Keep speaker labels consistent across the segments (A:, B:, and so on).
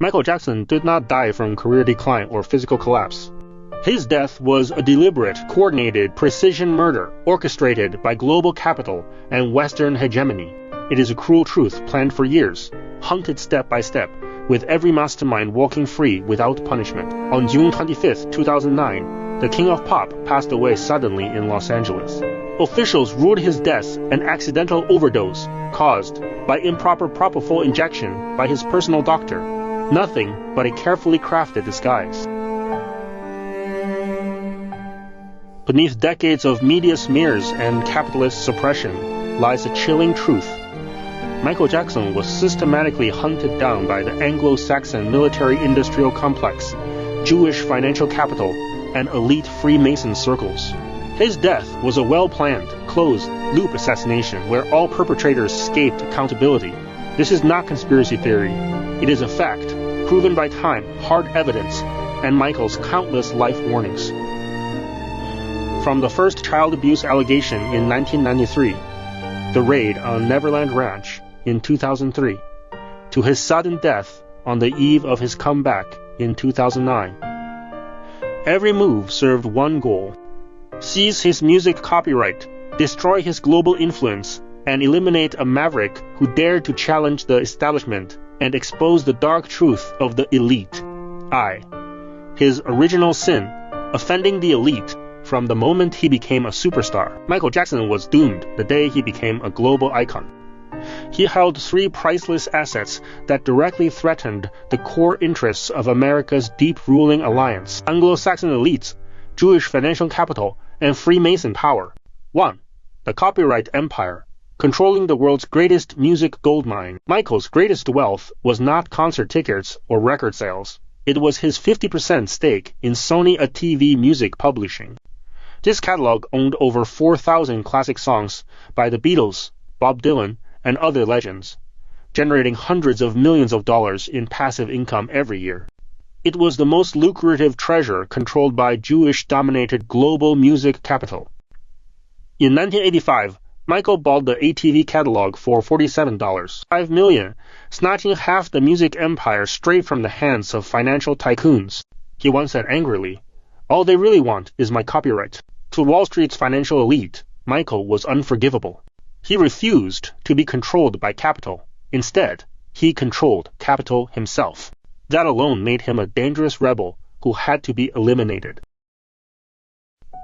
A: Michael Jackson did not die from career decline or physical collapse. His death was a deliberate, coordinated, precision murder orchestrated by global capital and Western hegemony. It is a cruel truth planned for years, hunted step by step, with every mastermind walking free without punishment. On June 25, 2009, the King of Pop passed away suddenly in Los Angeles. Officials ruled his death an accidental overdose caused by improper propofol injection by his personal doctor. Nothing but a carefully crafted disguise. Beneath decades of media smears and capitalist suppression lies a chilling truth. Michael Jackson was systematically hunted down by the Anglo-Saxon military-industrial complex, Jewish financial capital, and elite Freemason circles. His death was a well-planned, closed-loop assassination where all perpetrators escaped accountability. This is not conspiracy theory. It is a fact, proven by time, hard evidence, and Michael's countless life warnings. From the first child abuse allegation in 1993, the raid on Neverland Ranch in 2003, to his sudden death on the eve of his comeback in 2009. Every move served one goal: seize his music copyright, destroy his global influence, and eliminate a maverick who dared to challenge the establishment and expose the dark truth of the elite. His original sin, offending the elite from the moment he became a superstar. Michael Jackson was doomed the day he became a global icon. He held three priceless assets that directly threatened the core interests of America's deep ruling alliance: Anglo-Saxon elites, Jewish financial capital, and Freemason power. 1. The copyright empire, controlling the world's greatest music goldmine. Michael's greatest wealth was not concert tickets or record sales. It was his 50% stake in Sony ATV Music Publishing. This catalog owned over 4,000 classic songs by the Beatles, Bob Dylan, and other legends, generating hundreds of millions of dollars in passive income every year. It was the most lucrative treasure controlled by Jewish-dominated global music capital. In 1985, Michael bought the ATV catalog for $47, $5 million, snatching half the music empire straight from the hands of financial tycoons. He once said angrily, "All they really want is my copyright." To Wall Street's financial elite, Michael was unforgivable. He refused to be controlled by capital. Instead, he controlled capital himself. That alone made him a dangerous rebel who had to be eliminated.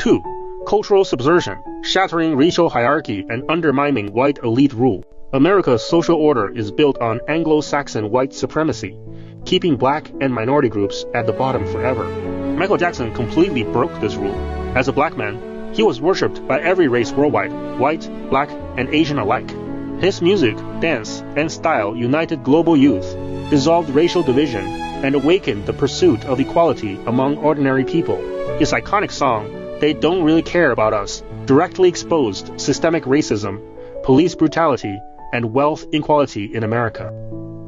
A: 2. Cultural subversion, shattering racial hierarchy and undermining white elite rule. America's social order is built on Anglo-Saxon white supremacy, keeping black and minority groups at the bottom forever. Michael Jackson completely broke this rule. As a black man, he was worshipped by every race worldwide, white, black, and Asian alike. His music, dance, and style united global youth, dissolved racial division, and awakened the pursuit of equality among ordinary people. His iconic song, "They Don't Really Care About Us," directly exposed systemic racism, police brutality, and wealth inequality in America.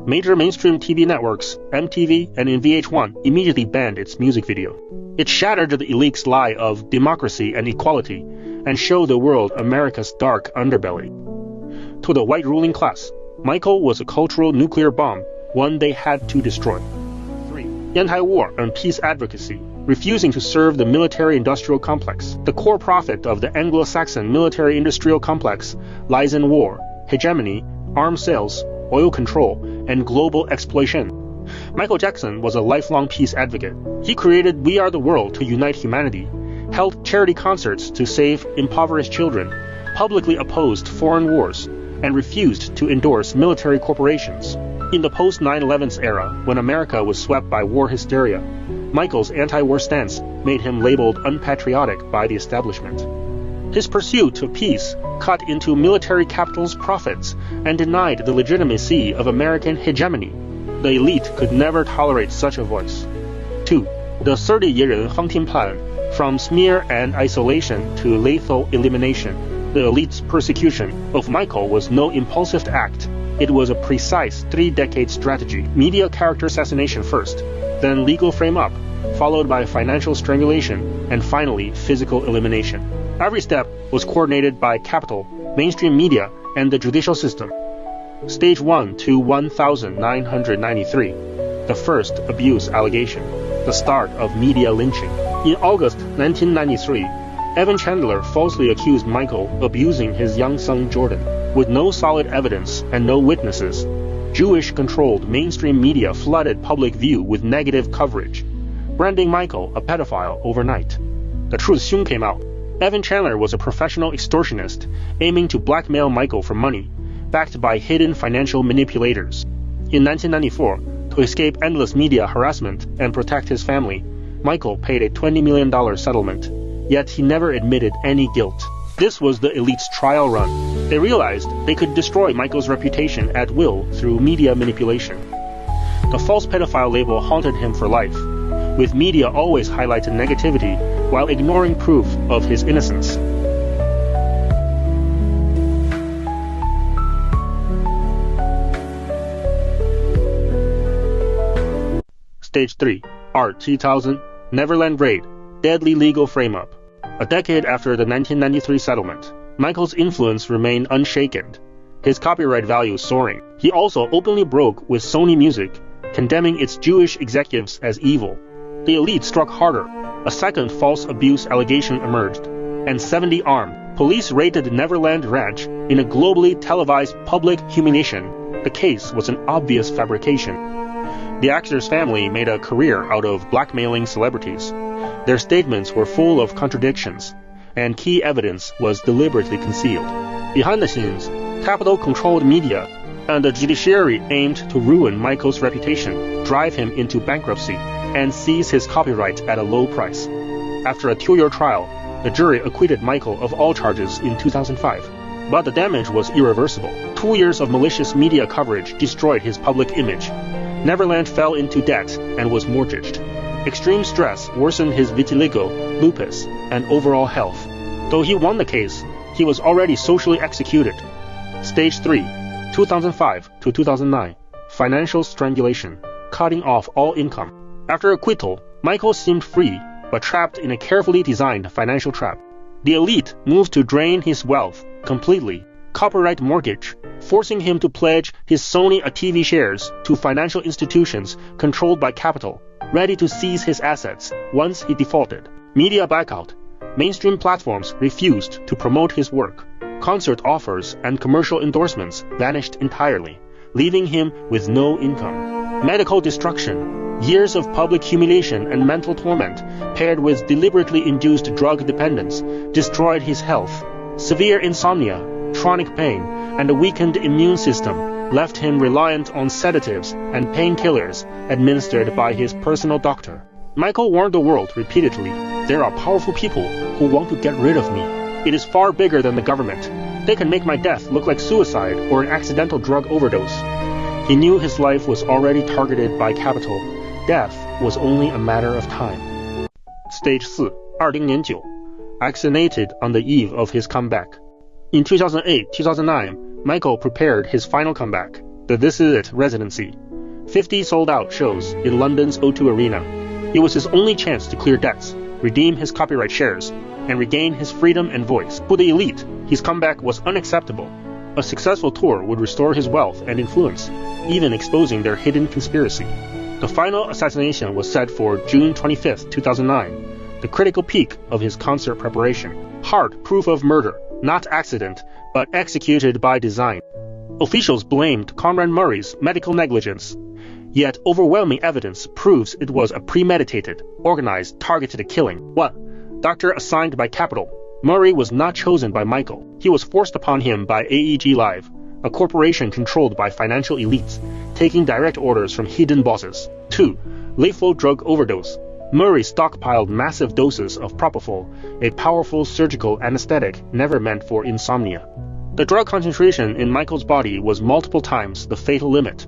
A: Major mainstream TV networks, MTV and VH1, immediately banned its music video. It shattered the elite's lie of democracy and equality and showed the world America's dark underbelly. To the white ruling class, Michael was a cultural nuclear bomb, one they had to destroy. 3. Anti-war and peace advocacy, refusing to serve the military-industrial complex. The core profit of the Anglo-Saxon military-industrial complex lies in war, hegemony, arms sales, oil control, and global exploitation. Michael Jackson was a lifelong peace advocate. He created We Are the World to unite humanity, held charity concerts to save impoverished children, publicly opposed foreign wars, and refused to endorse military corporations. In the post-9/11 era, when America was swept by war hysteria, Michael's anti-war stance made him labeled unpatriotic by the establishment. His pursuit of peace cut into military capital's profits and denied the legitimacy of American hegemony. The elite could never tolerate such a voice. 2. The 30-year hunting plan, from smear and isolation to lethal elimination. The elite's persecution of Michael was no impulsive act. It was a precise 3-decade strategy. Media character assassination first, then legal frame-up, followed by financial strangulation, and finally physical elimination. Every step was coordinated by capital, mainstream media, and the judicial system. Stage 1 to 1993. the first abuse allegation, the start of media lynching. In August 1993, Evan Chandler falsely accused Michael of abusing his young son Jordan. With no solid evidence and no witnesses, Jewish-controlled mainstream media flooded public view with negative coverage, branding Michael a pedophile overnight. The truth soon came out. Evan Chandler was a professional extortionist aiming to blackmail Michael for money, backed by hidden financial manipulators. In 1994, to escape endless media harassment and protect his family, Michael paid a $20 million settlement, yet he never admitted any guilt. This was the elite's trial run. They realized they could destroy Michael's reputation at will through media manipulation. The false pedophile label haunted him for life, with media always highlighting negativity while ignoring proof of his innocence. Stage 3, Art 2000, Neverland Raid, Deadly Legal Frame-Up. A decade after the 1993 settlement, Michael's influence remained unshaken, his copyright value soaring. He also openly broke with Sony Music, condemning its Jewish executives as evil. The elite struck harder. A second false abuse allegation emerged, and 70 armed police raided Neverland Ranch in a globally televised public humiliation. The case was an obvious fabrication. The actor's family made a career out of blackmailing celebrities. Their statements were full of contradictions, and key evidence was deliberately concealed. Behind the scenes, capital-controlled media and the judiciary aimed to ruin Michael's reputation, drive him into bankruptcy, and seize his copyright at a low price. After a 2-year trial, the jury acquitted Michael of all charges in 2005. But the damage was irreversible. 2 years of malicious media coverage destroyed his public image. Neverland fell into debt and was mortgaged. Extreme stress worsened his vitiligo, lupus, and overall health. Though he won the case, he was already socially executed. Stage 3, 2005 to 2009, Financial Strangulation, Cutting Off All Income. After acquittal, Michael seemed free, but trapped in a carefully designed financial trap. The elite moved to drain his wealth completely, copyright mortgage, forcing him to pledge his Sony TV shares to financial institutions controlled by capital, ready to seize his assets once he defaulted. Media blackout. Mainstream platforms refused to promote his work. Concert offers and commercial endorsements vanished entirely, leaving him with no income. Medical destruction. Years of public humiliation and mental torment, paired with deliberately induced drug dependence, destroyed his health. Severe insomnia, chronic pain, and a weakened immune system left him reliant on sedatives and painkillers administered by his personal doctor. Michael warned the world repeatedly, "There are powerful people who want to get rid of me. It is far bigger than the government. They can make my death look like suicide or an accidental drug overdose." He knew his life was already targeted by capital. Death was only a matter of time. Stage 4, 20年9, Vaccinated on the eve of his comeback. In 2008-2009, Michael prepared his final comeback, the This Is It residency. 50 sold-out shows in London's O2 Arena. It was his only chance to clear debts, redeem his copyright shares, and regain his freedom and voice. For the elite, his comeback was unacceptable. A successful tour would restore his wealth and influence, even exposing their hidden conspiracy. The final assassination was set for June 25, 2009, the critical peak of his concert preparation. Hard proof of murder, not accident, but executed by design. Officials blamed Conrad Murray's medical negligence, yet overwhelming evidence proves it was a premeditated, organized, targeted killing. 1. Doctor assigned by capital. Murray was not chosen by Michael. He was forced upon him by AEG Live, a corporation controlled by financial elites, taking direct orders from hidden bosses. 2. Lethal drug overdose. Murray stockpiled massive doses of propofol, a powerful surgical anesthetic never meant for insomnia. The drug concentration in Michael's body was multiple times the fatal limit,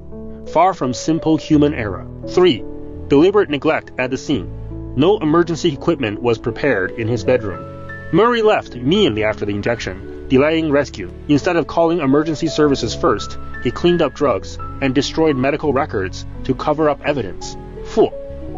A: far from simple human error. 3. Deliberate neglect at the scene. No emergency equipment was prepared in his bedroom. Murray left immediately after the injection, delaying rescue. Instead of calling emergency services first, he cleaned up drugs and destroyed medical records to cover up evidence. 4.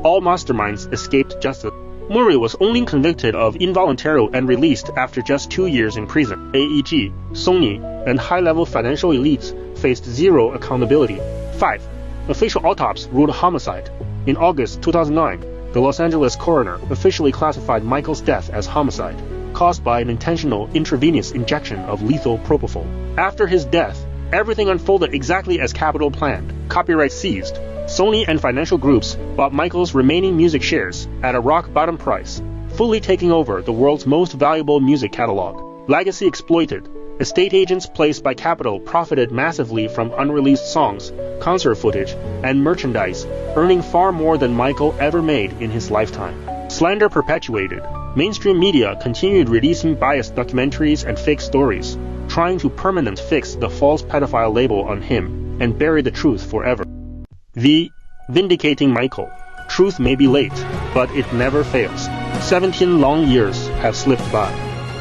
A: All masterminds escaped justice. Murray was only convicted of involuntary and released after just 2 years in prison. AEG, Sony, and high-level financial elites faced zero accountability. 5. Official autopsy ruled homicide. In August 2009, the Los Angeles coroner officially classified Michael's death as homicide, caused by an intentional intravenous injection of lethal propofol. After his death, everything unfolded exactly as Capitol planned. Copyright seized. Sony and financial groups bought Michael's remaining music shares at a rock-bottom price, fully taking over the world's most valuable music catalog. Legacy exploited. Estate agents placed by Capitol profited massively from unreleased songs, concert footage, and merchandise, earning far more than Michael ever made in his lifetime. Slander perpetuated. Mainstream media continued releasing biased documentaries and fake stories, trying to permanently fix the false pedophile label on him and bury the truth forever. Vindicating Michael. Truth may be late, but it never fails. 17 long years have slipped by.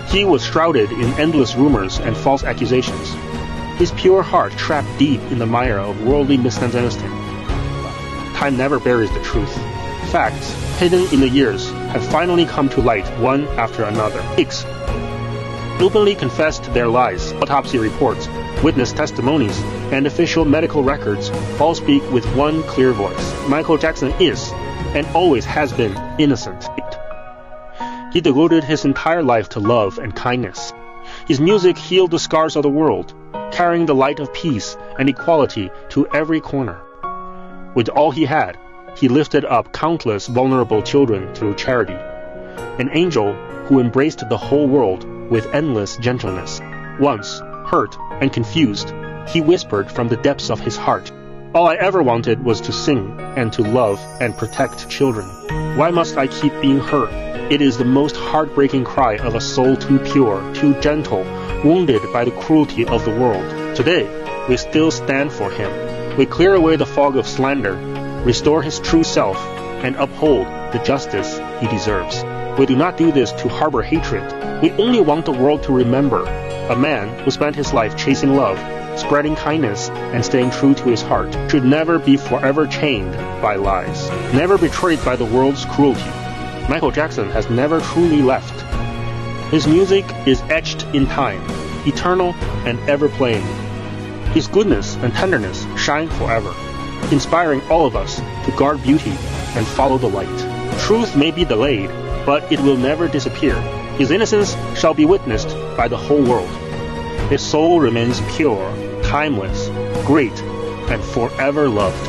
A: He was shrouded in endless rumors and false accusations, his pure heart trapped deep in the mire of worldly misunderstanding. Time never buries the truth. Facts, hidden in the years, have finally come to light one after another. Pigs openly confessed their lies. Autopsy reports, witness testimonies, and official medical records all speak with one clear voice. Michael Jackson is, and always has been, innocent. He devoted his entire life to love and kindness. His music healed the scars of the world, carrying the light of peace and equality to every corner. With all he had, he lifted up countless vulnerable children through charity. An angel who embraced the whole world with endless gentleness. Once, hurt and confused, he whispered from the depths of his heart, "All I ever wanted was to sing and to love and protect children. Why must I keep being hurt?" It is the most heartbreaking cry of a soul too pure, too gentle, wounded by the cruelty of the world. Today, we still stand for him. We clear away the fog of slander, restore his true self, and uphold the justice he deserves. We do not do this to harbor hatred. We only want the world to remember a man who spent his life chasing love, spreading kindness, and staying true to his heart should never be forever chained by lies, never betrayed by the world's cruelty. Michael Jackson has never truly left. His music is etched in time, eternal and ever playing. His goodness and tenderness shine forever, inspiring all of us to guard beauty and follow the light. Truth may be delayed, but it will never disappear. His innocence shall be witnessed by the whole world. His soul remains pure, timeless, great, and forever loved.